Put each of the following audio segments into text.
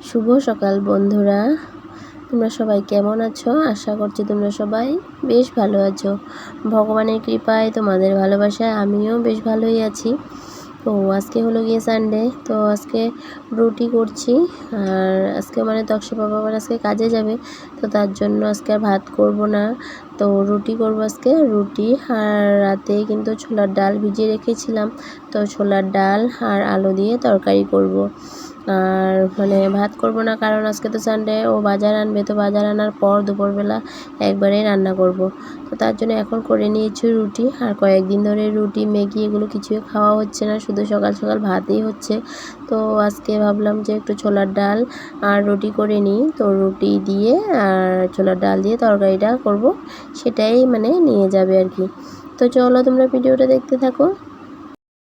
শুভ সকাল বন্ধুরা, তোমরা সবাই কেমন আছো? আশা করছি তোমরা সবাই বেশ ভালো আছো। ভগবানের কৃপায়, তোমাদের ভালোবাসায় আমিও বেশ ভালোই আছি। তো আজকে হলো গিয়ে সানডে, তো আজকে রুটি করছি। আর আজকে মানে তক্সা বাবা আজকে কাজে যাবে, তো তার জন্য আজকে আর ভাত করব না, তো রুটি করব আজকে। রুটি আর রাতে কিন্তু ছোলার ডাল ভিজিয়ে রেখেছিলাম, তো ছোলার ডাল আর আলু দিয়ে তরকারি করব। আর মানে ভাত করব না, কারণ আজকে তো সানডে, ও বাজার আনবে, তো বাজার আনার পর দুপুরবেলা একবারেই রান্না করব। তো তার জন্য এখন করে নিয়েছি রুটি। আর কয়েকদিন ধরে রুটি ম্যাগি এগুলো কিছুই খাওয়া হচ্ছে না, শুধু সকাল সকাল ভাতই হচ্ছে। তো আজকে ভাবলাম যে একটু ছোলার ডাল আর রুটি করে নিই, তো রুটি দিয়ে আর ছোলার ডাল দিয়ে তরকারিটা করব, সেটাই মানে নিয়ে যাবে আর কি। তো চলো তোমরা ভিডিওটা দেখতে থাকো।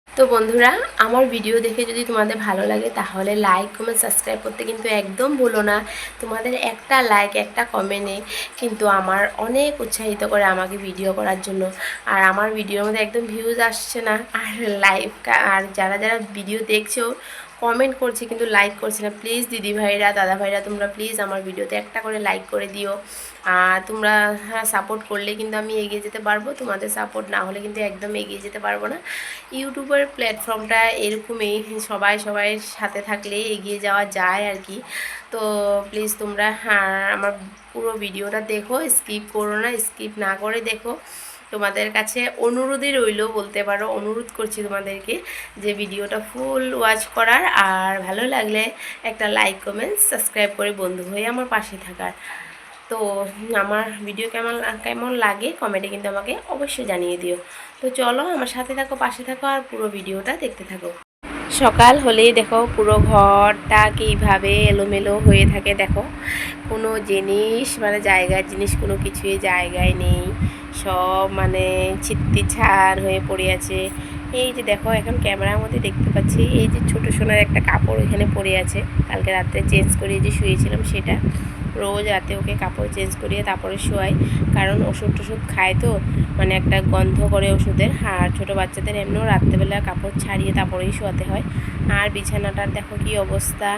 তো বন্ধুরা, আমার ভিডিও দেখে যদি তোমাদের ভালো লাগে তাহলে লাইক কমেন্ট সাবস্ক্রাইব করতে কিন্তু একদম ভুলো না। তোমাদের একটা লাইক একটা কমেন্টে কিন্তু আমার অনেক উৎসাহিত করে আমাকে ভিডিও করার জন্য। আর আমার ভিডিওর মধ্যে একদম ভিউজ আসছে না, আর লাইক, আর যারা যারা ভিডিও দেখছো কমেন্ট করছে কিন্তু লাইক করছে না। প্লিজ দিদি ভাইরা, দাদা ভাইরা, তোমরা প্লিজ আমার ভিডিওতে একটা করে লাইক করে দিও। আর তোমরা সাপোর্ট করলে কিন্তু আমি এগিয়ে যেতে পারবো, তোমাদের সাপোর্ট না হলে কিন্তু একদম এগিয়ে যেতে পারবো না। ইউটিউবের প্ল্যাটফর্মটা এরকমই, সবাই সবাইয়ের সাথে থাকলে এগিয়ে যাওয়া যায় আর কি। তো প্লিজ তোমরা আমার পুরো ভিডিওটা দেখো, স্কিপ করো না, স্কিপ না করে দেখো। তোমাদের কাছে অনুরোধই রইল, বলতে পারো অনুরোধ করছি তোমাদেরকে যে ভিডিওটা ফুল ওয়াচ করার, আর ভালো লাগলে একটা লাইক কমেন্ট সাবস্ক্রাইব করে বন্ধু হয়ে আমার পাশে থাকার। তো আমার ভিডিও কেমন কেমন লাগে কমেন্টে কিন্তু আমাকে অবশ্যই জানিয়ে দিও। তো চলো আমার সাথে থাকো, পাশে থাকো, আর পুরো ভিডিওটা দেখতে থাকো। সকাল হলেই দেখো পুরো ঘরটা কীভাবে এলোমেলো হয়ে থাকে, দেখো কোনো জিনিস মানে জায়গার জিনিস কোনো কিছুই জায়গায় নেই, সব মানে ছিত্তিছাড় হয়ে পড়ে আছে। এই যে দেখো এখন ক্যামেরার মধ্যে দেখতে পাচ্ছি এই যে ছোটো সোনার একটা কাপড় এখানে পড়ে আছে, কালকে রাত্রে চেঞ্জ করে যে শুয়েছিলাম সেটা। রোজ রাতে ওকে কাপড় চেঞ্জ করিয়ে তারপরে শোয়াই, কারণ ওষুধ টষুধ খায় তো মানে একটা গন্ধ করে ওষুধের। আর ছোটো বাচ্চাদের এমনিও রাত্রেবেলা কাপড় ছাড়িয়ে তারপরেই শোয়াতে হয়। আর বিছানাটার দেখো কি অবস্থা।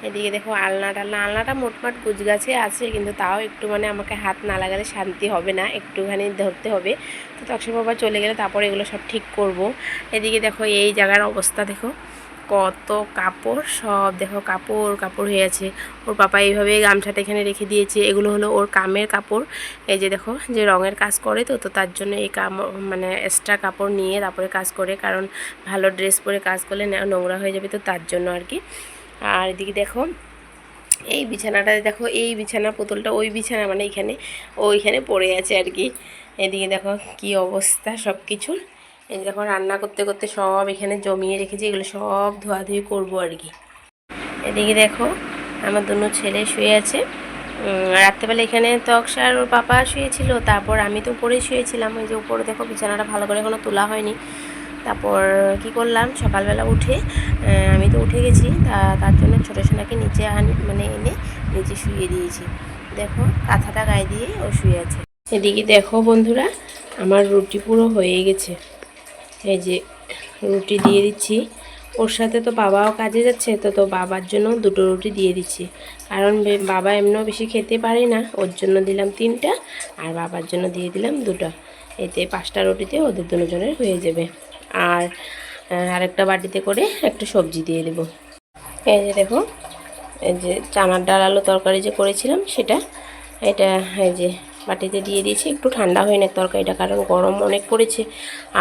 এদিকে দেখো আলনাটা মোটমাট গুছগাছে আছে, কিন্তু তাও একটু মানে আমাকে হাত না লাগালে শান্তি হবে না, একটুখানি ধরতে হবে। তো তখন বাবা চলে গেলে তারপরে এগুলো সব ঠিক করব। এদিকে দেখো এই জায়গার অবস্থা দেখো, কত কাপড়, সব দেখো কাপড় কাপড় হয়ে আছে। ওর পাপা এইভাবে গামছাটা এখানে রেখে দিয়েছে, এগুলো হলো ওর কামের কাপড়। এই যে দেখো যে রঙের কাজ করে, তো তার জন্য এই মানে এক্সট্রা কাপড় নিয়ে তারপরে কাজ করে, কারণ ভালো ড্রেস পরে কাজ করলে নোংরা হয়ে যাবে, তো তার জন্য আর কি। আর এদিকে দেখো এই বিছানাটা দেখো, এই বিছানা পুতুলটা ওই বিছানা মানে ওইখানে পড়ে আছে আর কি। এদিকে দেখো কি অবস্থা সব কিছুর। এই দেখো রান্না করতে করতে সব এখানে জমিয়ে রেখেছি, এগুলো সব ধোয়াধুয়ি করবো আর কি। এদিকে দেখো আমার দুনো ছেলে শুয়ে আছে। রাত্রেবেলা এখানে তক্সার ওর পাপা শুয়েছিল, তারপর আমি তো উপরে শুয়েছিলাম। ওই যে উপরে দেখো বিছানাটা ভালো করে এখনও তোলা হয়নি। তারপর কি করলাম, সকালবেলা উঠে আমি তো উঠে গেছি, তার জন্য ছোটো সোনাকে নিচে মানে এনে নিচে শুয়ে দিয়েছি। দেখো কাঁথাটা গায়ে দিয়ে ও শুয়ে আছে। এদিকে দেখো বন্ধুরা, আমার রুটি পুরো হয়ে গেছে। এই যে রুটি দিয়ে দিচ্ছি, ওর সাথে তো বাবাও কাজে যাচ্ছে, তো বাবার জন্য দুটো রুটি দিয়ে দিচ্ছি, কারণ বাবা এমনিও বেশি খেতে পারে না, ওর জন্য দিলাম 3টা আর বাবার জন্য দিয়ে দিলাম 2টা। এতে 5টা রুটিতে ওদের দুজনের হয়ে যাবে। আর আরেকটা বাটিতে করে একটা সবজি দিয়ে দেব। এই যে দেখো, এই যে চানার ডাল আলু তরকারি যে করেছিলাম সেটা, এটা এই যে বাটিতে দিয়ে দিয়েছি। একটু ঠান্ডা হয়ে না তরকারিটা, কারণ গরম অনেক পড়েছে।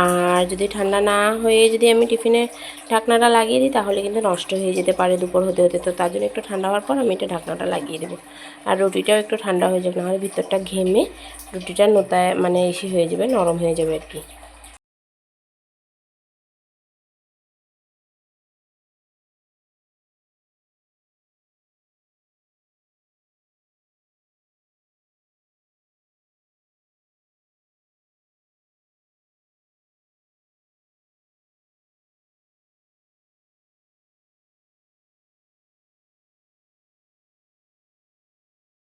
আর যদি ঠান্ডা না হয়ে যদি আমি টিফিনে ঢাকনাটা লাগিয়ে দিই তাহলে কিন্তু নষ্ট হয়ে যেতে পারে দুপুর হতে হতে, তো তার জন্য একটু ঠান্ডা হওয়ার পর আমি এটা ঢাকনাটা লাগিয়ে দেবো। আর রুটিটাও একটু ঠান্ডা হয়ে যাবে, নাহলে ভিতরটা ঘেমে রুটিটা নোতায় মানে এসে হয়ে যাবে, নরম হয়ে যাবে আর কি।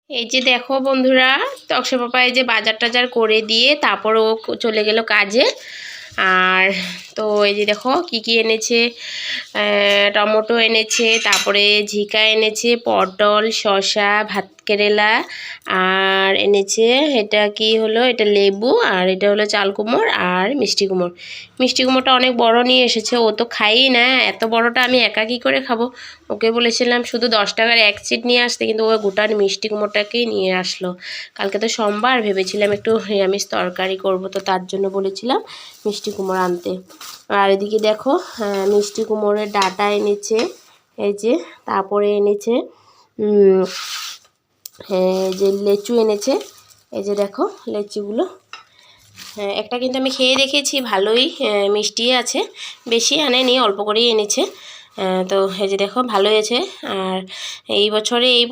এই যে দেখো বন্ধুরা, তক্সা পাপা এই যে বাজার টাজার করে দিয়ে তারপর ও চলে গেল কাজে। আর তো এই যে দেখো কি কি এনেছে, টমেটো এনেছে, তারপরে ঝিকা এনেছে, পটল, শসা, ভাত কেরেলা, আর এনেছে এটা কি হলো, এটা লেবু, আর এটা হলো চাল কুমড় আর মিষ্টি কুমড়। মিষ্টি কুমড়টা অনেক বড় নিয়ে এসেছে, ও তো খাই না, এত বড়টা আমি একা কী করে খাবো। ওকে বলেছিলাম শুধু 10 টাকার এক সিট নিয়ে আসতে, কিন্তু ও গোটার মিষ্টি কুমড়টাকেই নিয়ে আসলো। কালকে তো সোমবার, ভেবেছিলাম একটু নিরামিষ তরকারি করব, তো তার জন্য বলেছিলাম মিষ্টি কুমড় আনতে। আর এদিকে দেখো মিষ্টি কুমড়োর ডাঁটা এনেছে, এই যে, তারপরে এনেছে যে লেচু এনেছে, এই যে দেখো লেচুগুলো। একটা কিন্তু আমি খেয়ে দেখেছি, ভালোই মিষ্টি আছে, বেশি আনেনি, অল্প করেই এনেছে। তো এই যে দেখো ভালোই আছে। আর এই বছরে এই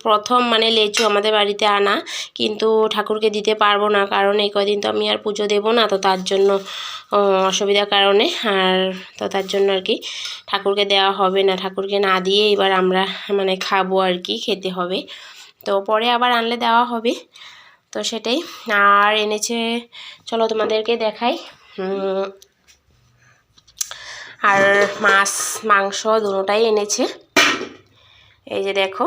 প্রথম মানে লেচু আমাদের বাড়িতে আনা, কিন্তু ঠাকুরকে দিতে পারবো না, কারণ এই কদিন তো আমি আর পুজো দেবো না, তো তার জন্য অসুবিধার কারণে, আর তো তার জন্য আর কি ঠাকুরকে দেওয়া হবে না, ঠাকুরকে না দিয়ে এবার আমরা মানে খাবো আর কি, খেতে হবে, তো পরে আবার আনলে দেওয়া হবে, তো সেটাই। আর এনেছে, চলো তোমাদেরকে দেখাই, আর মাছ মাংস দুটোটাই এনেছে। এই যে দেখো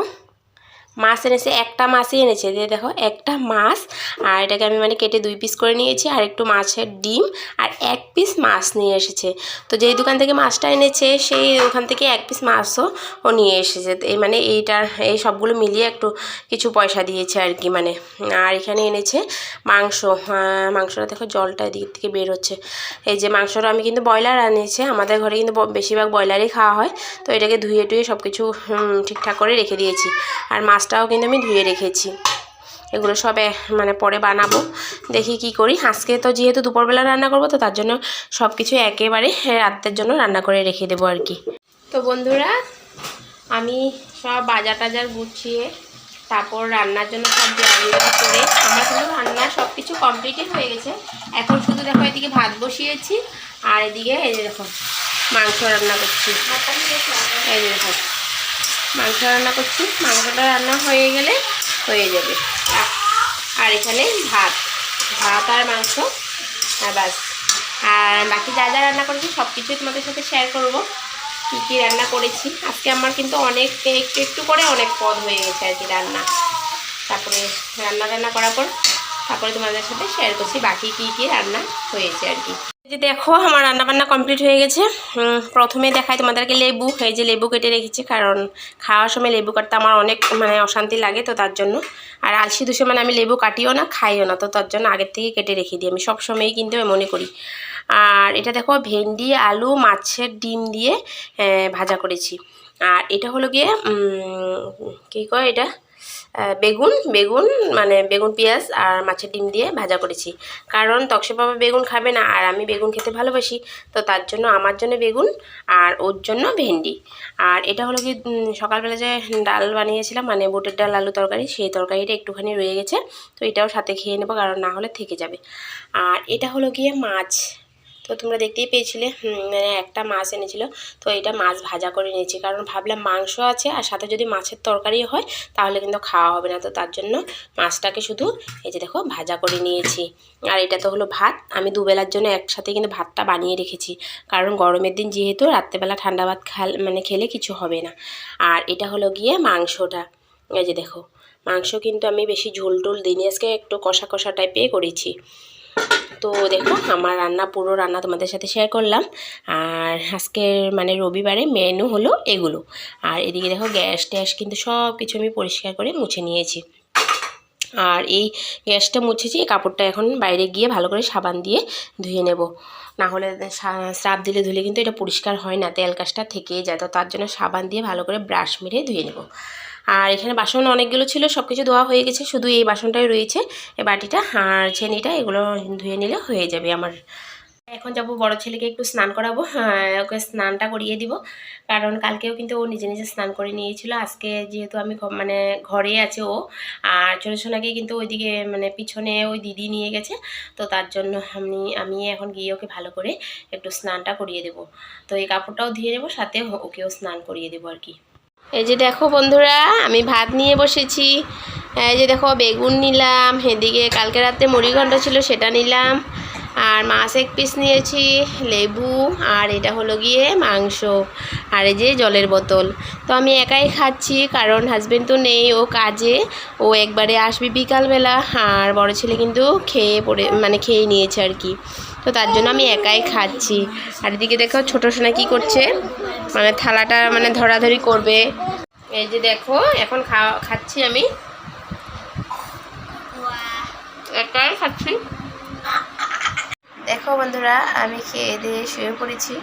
মাছ এনেছে, একটা মাছই এনেছে, দিয়ে দেখো একটা মাছ, আর এটাকে আমি মানে কেটে 2 পিস করে নিয়েছি, আর একটু মাছের ডিম আর 1 পিস মাছ নিয়ে এসেছে। তো যেই দোকান থেকে মাছটা এনেছে সেই ওখান থেকে 1 পিস মাছও ও নিয়ে এসেছে, এই মানে এই সবগুলো মিলিয়ে একটু কিছু পয়সা দিয়েছে আর কি মানে। আর এখানে এনেছে মাংস, মাংসটা দেখো জলটা এদিক থেকে বের হচ্ছে। এই যে মাংসটা আমি কিন্তু ব্রয়লার আনিয়েছে, আমাদের ঘরে কিন্তু বেশিরভাগ ব্রয়লারই খাওয়া হয়, তো এটাকে ধুয়ে টুয়ে সব কিছু ঠিকঠাক করে রেখে দিয়েছি। আর মাছটাও কিন্তু আমি ধুয়ে রেখেছি, এগুলো সব মানে পরে বানাবো, দেখি কি করি। আজকে তো যেহেতু দুপুরবেলা রান্না করবো, তো তার জন্য সব কিছু একেবারে রাতের জন্য রান্না করে রেখে দেবো আর কি। তো বন্ধুরা আমি সব বাজার টাজার গুছিয়ে তারপর রান্নার জন্য সব জোগাড় করে, আমার কিন্তু রান্না সব কিছু কমপ্লিটই হয়ে গেছে। এখন শুধু দেখো এদিকে ভাত বসিয়েছি, আর এদিকে এই যে দেখো মাংস রান্না করছি, এই যে দেখো মাংস রান্না করছি, মাংসটা রান্না হয়ে গেলে হয়ে যাবে। আর এখানে ভাত আর মাংস, আর বাস। আর বাকি যা যা রান্না করেছি সব কিছুই তোমাদের সাথে শেয়ার করব, কী কী রান্না করেছি। আজকে আমার কিন্তু অনেক একটু একটু করে অনেক পদ হয়ে গেছে আর কি রান্না। তারপরে রান্না করার পর তারপরে তোমাদের সাথে শেয়ার করছি বাকি কী কী রান্না হয়েছে আর কি। যে দেখো আমার রান্নাবান্না কমপ্লিট হয়ে গেছে। প্রথমে দেখাই তোমাদেরকে লেবু, এই যে লেবু কেটে রেখেছি, কারণ খাওয়ার সময় লেবু কাটতে আমার অনেক মানে অশান্তি লাগে, তো তার জন্য। আর আলসি দুষে মানে আমি লেবু কাটিও না খাইও না, তো তার জন্য আগের থেকে কেটে রেখে দিই, আমি সবসময়ই কিন্তু মনে করি। আর এটা দেখো ভেন্ডি, আলু, মাছের ডিম দিয়ে ভাজা করেছি। আর এটা হলো গিয়ে কী কয় এটা, বেগুন মানে বেগুন পেঁয়াজ আর মাছের ডিম দিয়ে ভাজা করেছি, কারণ তকসে বাবা বেগুন খাবে না, আর আমি বেগুন খেতে ভালোবাসি, তো তার জন্য আমার জন্য বেগুন আর ওর জন্য ভেন্ডি। আর এটা হলো কি সকালবেলা যে ডাল বানিয়েছিলাম মানে বুটের ডাল আলু তরকারি, সেই তরকারিটা একটুখানি রয়ে গেছে, তো এটাও সাথে খেয়ে নেবো, কারণ না হলে থেকে যাবে। আর এটা হলো গিয়ে মাছ, তো তোমরা দেখতেই পেয়েছিলে মানে একটা মাছ এনেছিল, তো এটা মাছ ভাজা করে নিয়েছি, কারণ ভাবলাম মাংস আছে আর সাথে যদি মাছের তরকারি হয় তাহলে কিন্তু খাওয়া হবে না, তো তার জন্য মাছটাকে শুধু এই যে দেখো ভাজা করে নিয়েছি। আর এটা তো হলো ভাত, আমি দুবেলার জন্য একসাথে কিন্তু ভাতটা বানিয়ে রেখেছি, কারণ গরমের দিন যেহেতু রাত্রেবেলা ঠান্ডা ভাত মানে খেলে কিছু হবে না। আর এটা হলো গিয়ে মাংসটা, এই যে দেখো মাংস কিন্তু আমি বেশি ঝোল টোল দিইনি, আজকে একটু কষা কষা টাইপে করেছি। তো দেখো আমার রান্না পুরো রান্না তোমাদের সাথে শেয়ার করলাম। আর আজকের মানে রবিবারে মেনু হলো এগুলো। আর এদিকে দেখো গ্যাস ট্যাস কিন্তু সব কিছু আমি পরিষ্কার করে মুছে নিয়েছি। আর এই গ্যাসটা মুছেছি, এই কাপড়টা এখন বাইরে গিয়ে ভালো করে সাবান দিয়ে ধুয়ে নেব, না হলে স্রাব দিলে ধুলে কিন্তু এটা পরিষ্কার হয় না, তেল কাজটা থেকেই যায়, তো তার জন্য সাবান দিয়ে ভালো করে ব্রাশ মেরে ধুয়ে নেব। আর এখানে বাসন অনেকগুলো ছিল, সব কিছু ধোয়া হয়ে গেছে, শুধু এই বাসনটাই রয়েছে, এই বাটিটা আর ছেনিটা, এগুলো ধুয়ে নিলে হয়ে যাবে আমার। এখন যাব বড় ছেলেকে একটু স্নান করাবো, ওকে স্নানটা করিয়ে দিব, কারণ কালকেও কিন্তু ও নিজে নিজে স্নান করে নিয়েছিল, আজকে যেহেতু আমি মানে ঘরে আছে ও, আর ছোটোনাকে কিন্তু ওইদিকে মানে পিছনে ওই দিদি নিয়ে গেছে, তো তার জন্য আমি এখন গিয়ে ওকে ভালো করে একটু স্নানটা করিয়ে দেব। তো এই কাপড়টাও ধুয়ে নেবো, সাথে ওকেও স্নান করিয়ে দেবো আর কি। এই যে দেখো বন্ধুরা আমি ভাত নিয়ে বসেছি, এই যে দেখো বেগুন নিলাম, এদিকে কালকে রাতে মুড়িঘণ্ট ছিল সেটা নিলাম, আর মাছ এক পিস নিয়েছি, লেবু, আর এটা হলো গিয়ে মাংস, আর এই যে জলের বোতল। তো আমি একাই খাচ্ছি কারণ হাজবেন্ড তো নেই, ও কাজে, ও একবারে আসবে বিকালবেলা। আর বড় ছেলে কিন্তু খেয়ে নিয়েছে আর কি। তো তার জন্য আমি একাই খাচ্ছি। আর এদিকে দেখো ছোটো সোনা কী করছে, মানে থালাটা মানে ধরাধরি করবে। এই যে দেখো এখন খাচ্ছি আমি, একাই খাচ্ছি। দেখো বন্ধুরা, আমি খেয়ে দিয়ে শুয়ে পড়েছি,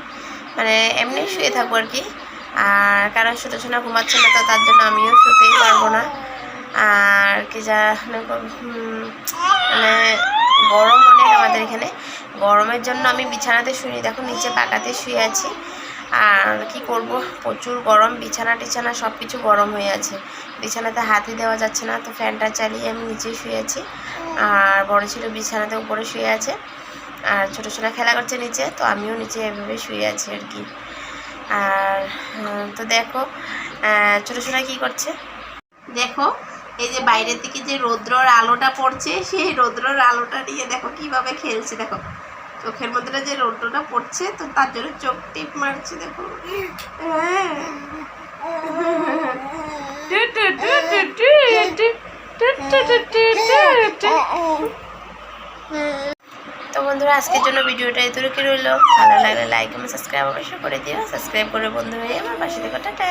মানে এমনি শুয়ে থাকবো আর কি। আর কারণ ছোটো সোনা ঘুমাচ্ছে না, তো তার জন্য আমিও শুতেই পারবো না। আর কি মানে গরম অনেক আমাদের এখানে, গরমের জন্য আমি বিছানাতে শুইনি, দেখো নিচে পাকাতে শুয়ে আছি। আর কি করব, প্রচুর গরম, বিছানা সব কিছু গরম হয়ে আছে, বিছানাতে হাতই দেওয়া যাচ্ছে না। তো ফ্যানটা চালিয়ে আমি নিচেই শুয়ে আছি, আর বড় ছিল বিছানাতে উপরে শুয়ে আছে, আর ছোটো ছোটো খেলা করছে নিচে, তো আমিও নিচে এভাবে শুয়ে আছি আর কি। আর তো দেখো ছোটো ছোটো কী করছে, দেখো এই যে বাইরের দিকে যে রৌদ্রর আলোটা পড়ছে, সেই রৌদ্রর আলোটা নিয়ে দেখো কিভাবে খেলছে। দেখো চোখের মধ্যে যে রৌদ্রটা পড়ছে, তো তার জন্য চোখ টিপ মারছে, দেখো। তো বন্ধুরা, আজকের জন্য ভিডিওটা এতটুকু রইলো। ভালো লাগলে লাইক এবং সাবস্ক্রাইব অবশ্যই করে দিও। সাবস্ক্রাইব করে বন্ধু হয়ে আমার পাশে দেখো। টাটা।